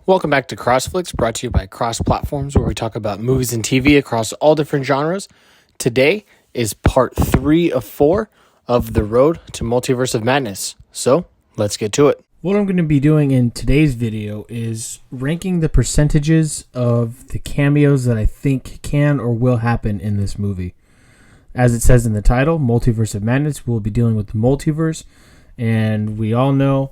Welcome back to CrossFlix, brought to you by Cross Platforms, where we talk about movies and TV across all different genres. Today is part 3 of 4 of The Road to Multiverse of Madness. So, let's get to it. What I'm going to be doing in today's video is ranking the percentages of the cameos that I think can or will happen in this movie. As it says in the title, Multiverse of Madness, we'll be dealing with the multiverse, and we all know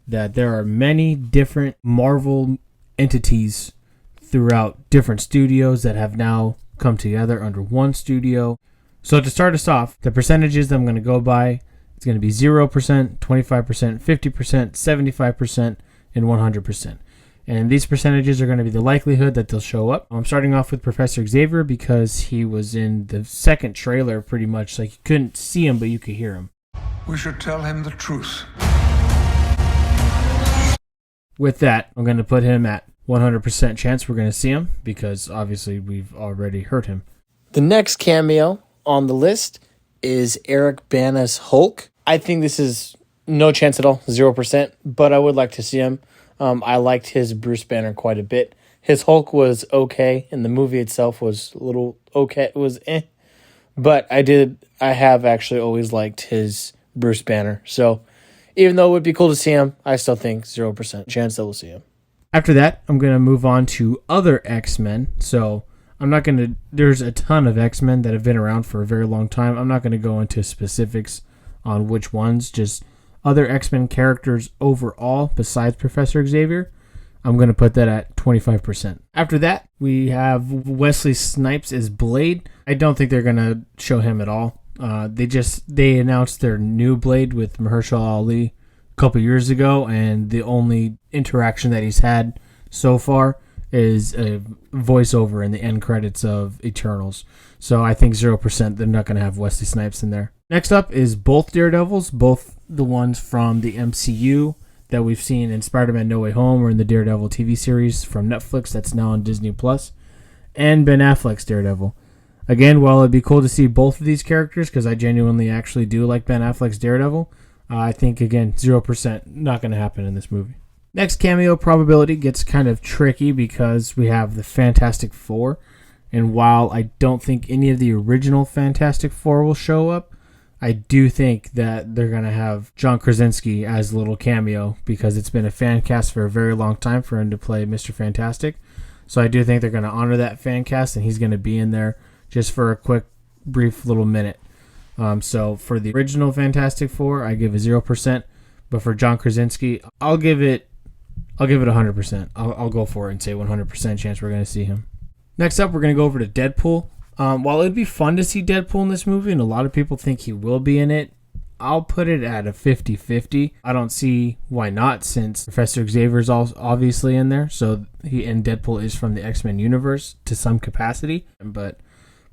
that there are many different Marvel entities throughout different studios that have now come together under one studio. So to start us off, the percentages I'm going to go by, it's going to be 0%, 25%, 50%, 75%, and 100%. And these percentages are going to be the likelihood that they'll show up. I'm starting off with Professor Xavier because he was in the second trailer pretty much. Like, you couldn't see him, but you could hear him. We should tell him the truth. With that, I'm going to put him at 100% chance we're going to see him because obviously we've already heard him. The next cameo on the list is Eric Bana's Hulk. I think this is no chance at all, 0%, but I would like to see him. I liked his Bruce Banner quite a bit. His Hulk was okay, and the movie itself was a little okay. It was but I have actually always liked his Bruce Banner. So even though it would be cool to see him, I still think 0% chance that we'll see him. After that, I'm going to move on to other X-Men. So there's a ton of X-Men that have been around for a very long time. I'm not going to go into specifics on which ones, just other X-Men characters overall besides Professor Xavier. I'm going to put that at 25%. After that, we have Wesley Snipes as Blade. I don't think they're going to show him at all. They announced their new Blade with Mahershala Ali a couple years ago, and the only interaction that he's had so far is a voiceover in the end credits of Eternals. So I think 0%, they're not going to have Wesley Snipes in there. Next up is both Daredevils, both the ones from the MCU that we've seen in Spider-Man No Way Home or in the Daredevil TV series from Netflix that's now on Disney+, and Ben Affleck's Daredevil. Again, while it'd be cool to see both of these characters, because I genuinely actually do like Ben Affleck's Daredevil, I think, again, 0% not going to happen in this movie. Next cameo probability gets kind of tricky because we have the Fantastic Four, and while I don't think any of the original Fantastic Four will show up, I do think that they're going to have John Krasinski as a little cameo because it's been a fan cast for a very long time for him to play Mr. Fantastic. So I do think they're going to honor that fan cast, and he's going to be in there just for a quick, brief little minute. So for the original Fantastic Four, I give a 0%. But for John Krasinski, I'll give it 100%. I'll go for it and say 100% chance we're going to see him. Next up, we're going to go over to Deadpool. While it'd be fun to see Deadpool in this movie, and a lot of people think he will be in it, I'll put it at a 50-50. I don't see why not, since Professor Xavier's obviously in there. So Deadpool is from the X-Men universe to some capacity, but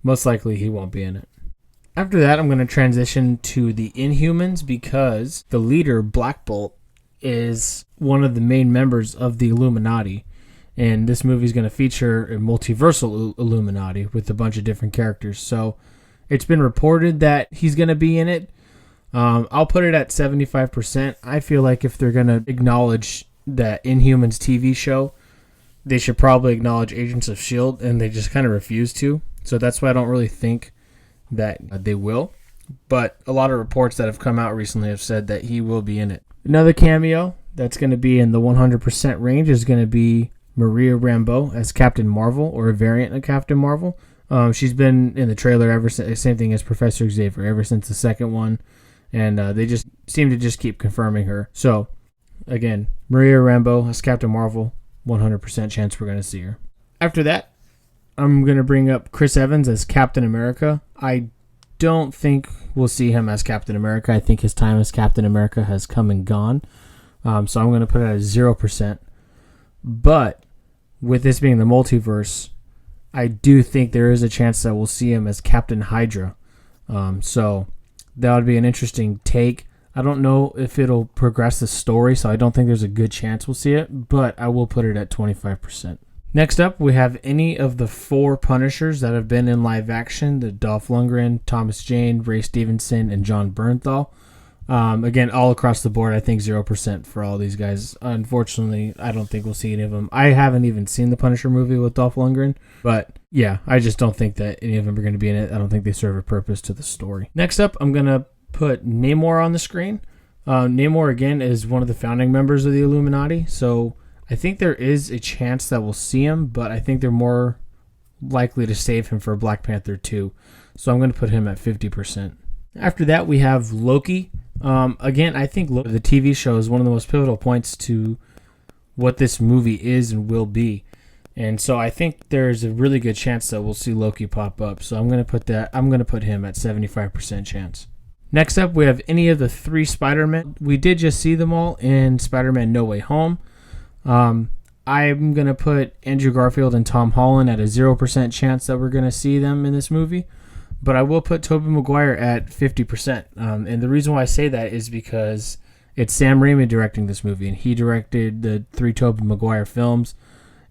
most likely he won't be in it. After that, I'm going to transition to the Inhumans because the leader, Black Bolt, is one of the main members of the Illuminati. And this movie is going to feature a multiversal Illuminati with a bunch of different characters. So it's been reported that he's going to be in it. I'll put it at 75%. I feel like if they're going to acknowledge that Inhumans TV show, they should probably acknowledge Agents of S.H.I.E.L.D., and they just kind of refuse to. So that's why I don't really think that they will. But a lot of reports that have come out recently have said that he will be in it. Another cameo that's going to be in the 100% range is going to be Maria Rambeau as Captain Marvel, or a variant of Captain Marvel. She's been in the trailer ever since, same thing as Professor Xavier, ever since the second one. And they just seem to just keep confirming her. So, again, Maria Rambeau as Captain Marvel, 100% chance we're going to see her. After that, I'm going to bring up Chris Evans as Captain America. I don't think we'll see him as Captain America. I think his time as Captain America has come and gone. So I'm going to put it at 0%. But with this being the multiverse, I do think there is a chance that we'll see him as Captain Hydra. So that would be an interesting take. I don't know if it'll progress the story, so I don't think there's a good chance we'll see it, but I will put it at 25%. Next up, we have any of the 4 Punishers that have been in live action, the Dolph Lundgren, Thomas Jane, Ray Stevenson, and John Bernthal. Again, all across the board, I think 0% for all these guys. Unfortunately, I don't think we'll see any of them. I haven't even seen the Punisher movie with Dolph Lundgren, but yeah, I just don't think that any of them are going to be in it. I don't think they serve a purpose to the story. Next up, I'm going to put Namor on the screen. Namor, again, is one of the founding members of the Illuminati, so I think there is a chance that we'll see him, but I think they're more likely to save him for Black Panther 2, so I'm going to put him at 50%. After that, we have Loki. Again, I think the TV show is one of the most pivotal points to what this movie is and will be. And so I think there's a really good chance that we'll see Loki pop up. So I'm going to put him at 75% chance. Next up, we have any of the 3 Spider-Man. We did just see them all in Spider-Man No Way Home. I'm going to put Andrew Garfield and Tom Holland at a 0% chance that we're going to see them in this movie. But I will put Tobey Maguire at 50%. And the reason why I say that is because it's Sam Raimi directing this movie, and he directed the 3 Tobey Maguire films.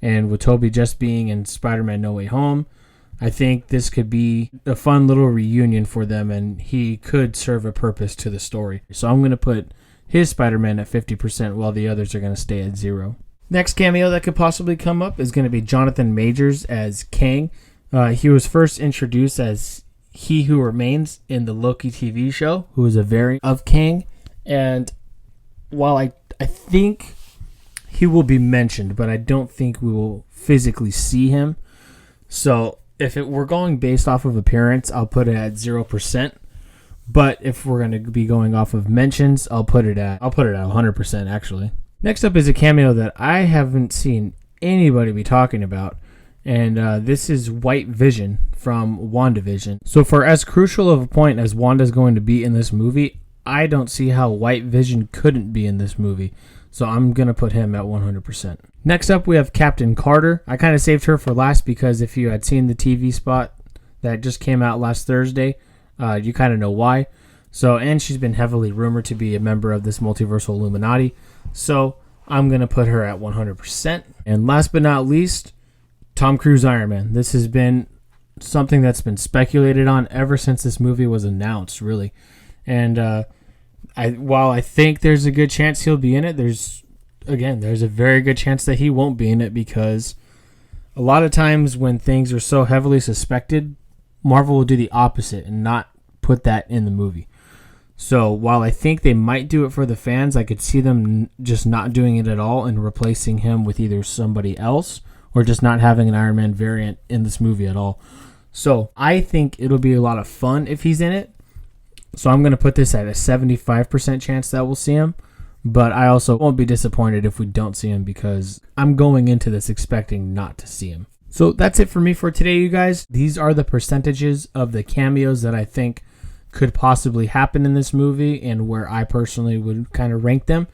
And with Tobey just being in Spider-Man No Way Home, I think this could be a fun little reunion for them, and he could serve a purpose to the story. So I'm going to put his Spider-Man at 50% while the others are going to stay at 0. Next cameo that could possibly come up is going to be Jonathan Majors as Kang. He was first introduced as He Who Remains in the Loki TV show, who is a variant of Kang. And while I think he will be mentioned, but I don't think we will physically see him. So if we're going based off of appearance, I'll put it at 0%. But if we're going to be going off of mentions, I'll put it at 100% actually. Next up is a cameo that I haven't seen anybody be talking about. And this is White Vision from WandaVision. So for as crucial of a point as Wanda's going to be in this movie, I don't see how White Vision couldn't be in this movie. So I'm going to put him at 100%. Next up, we have Captain Carter. I kind of saved her for last because if you had seen the TV spot that just came out last Thursday, you kind of know why. So, and she's been heavily rumored to be a member of this multiversal Illuminati. So I'm going to put her at 100%. And last but not least, Tom Cruise Iron Man. This has been something that's been speculated on ever since this movie was announced, really. And while I think there's a good chance he'll be in it, there's a very good chance that he won't be in it because a lot of times when things are so heavily suspected, Marvel will do the opposite and not put that in the movie. So while I think they might do it for the fans, I could see them just not doing it at all and replacing him with either somebody else or just not having an Iron Man variant in this movie at all. So I think it'll be a lot of fun if he's in it. So I'm going to put this at a 75% chance that we'll see him. But I also won't be disappointed if we don't see him because I'm going into this expecting not to see him. So that's it for me for today, you guys. These are the percentages of the cameos that I think could possibly happen in this movie and where I personally would kind of rank them.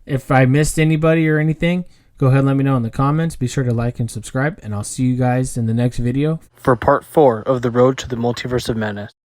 If I missed anybody or anything, go ahead and let me know in the comments. Be sure to like and subscribe, and I'll see you guys in the next video for part 4 of the Road to the Multiverse of Madness.